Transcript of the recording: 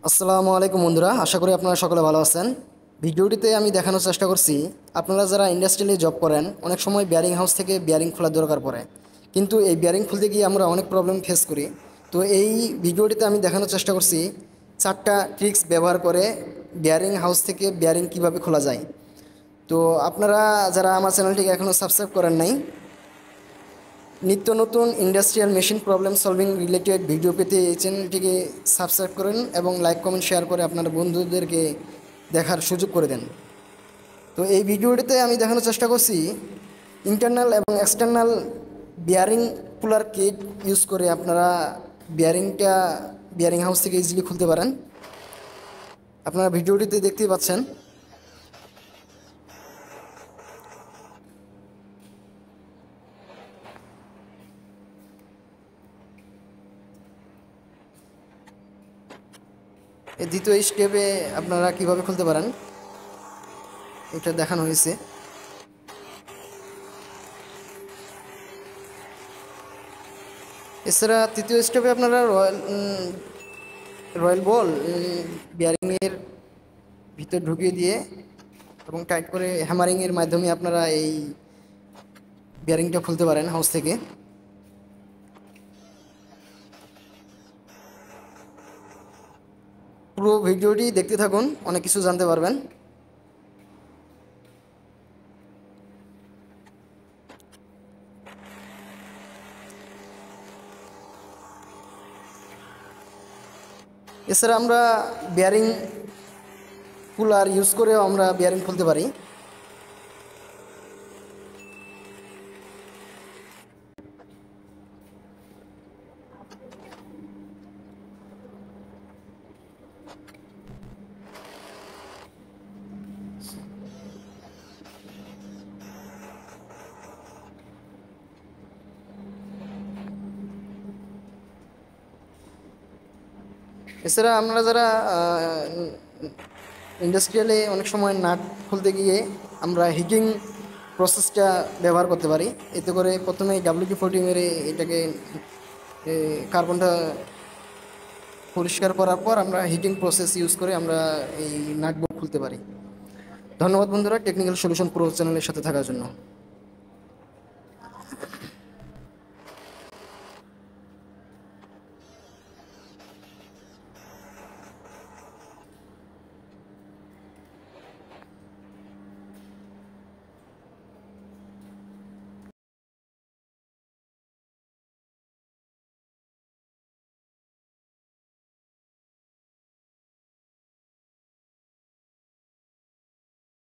আসসালামু আলাইকুম বন্ধুরা, আশা করি আপনারা সকলে ভালো আছেন। ভিডিওটিতে আমি দেখানোর চেষ্টা করছি আপনারা যারা ইন্ডাস্ট্রিয়ালি জব করেন, অনেক সময় বিয়ারিং হাউস থেকে বিয়ারিং খোলার দরকার পড়ে, কিন্তু এই বিয়ারিং খুলতে গিয়ে আমরা অনেক প্রবলেম ফেস করি। তো এই ভিডিওটিতে আমি দেখানোর চেষ্টা করছি 4টা ট্রিক্স ব্যবহার করে বিয়ারিং হাউস থেকে বিয়ারিং কিভাবে খোলা যায়। তো আপনারা যারা আমার চ্যানেলটিকে এখনও সাবস্ক্রাইব করেন নাই, নিত্য নতুন industrial machine problem solving related video পেতে এই চ্যানেলটিকে সাবস্ক্রাইব করেন এবং লাইক কমেন্ট শেয়ার করে আপনার বন্ধুদেরকে দেখার সুযোগ করে দেন। তো এই ভিডিওটিতে আমি দেখানোর চেষ্টা করছি ইন্টারনাল এবং external bearing cooler kit use করে আপনারা বিয়ারিং হাউস থেকে ইজিলি খুলতে পারেন। আপনারা ভিডিওটিতে দেখতেই পাচ্ছেন। এই দ্বিতীয় স্টেপে আপনারা কিভাবে খুলতে পারেন এটা দেখানো হয়েছে। এছাড়া তৃতীয় স্টেপে আপনারা রয়্যাল বল বিয়ারিংয়ের ভিতর ঢুকিয়ে দিয়ে এবং টাইট করে হ্যামারিংয়ের মাধ্যমে আপনারা এই বিয়ারিংটা খুলতে পারেন হাউস থেকে। পুরো ভিডিওটি দেখতে থাকুন, অনেক কিছু জানতে পারবেন। এছাড়া আমরা বিয়ারিং কুলার ইউজ করেও আমরা বিয়ারিং খুলতে পারি। এছাড়া আমরা যারা ইন্ডাস্ট্রিয়ালে অনেক সময় নাট খুলতে গিয়ে আমরা হিটিং প্রসেসটা ব্যবহার করতে পারি। এতে করে প্রথমে WD-40 মেরে এটাকে কার্বনটা পরিষ্কার করার পর আমরা হিটিং প্রসেস ইউজ করে আমরা এই নাটবোর্ড খুলতে পারি। ধন্যবাদ বন্ধুরা, টেকনিক্যাল সলিউশন প্রো চ্যানেলের সাথে থাকার জন্য।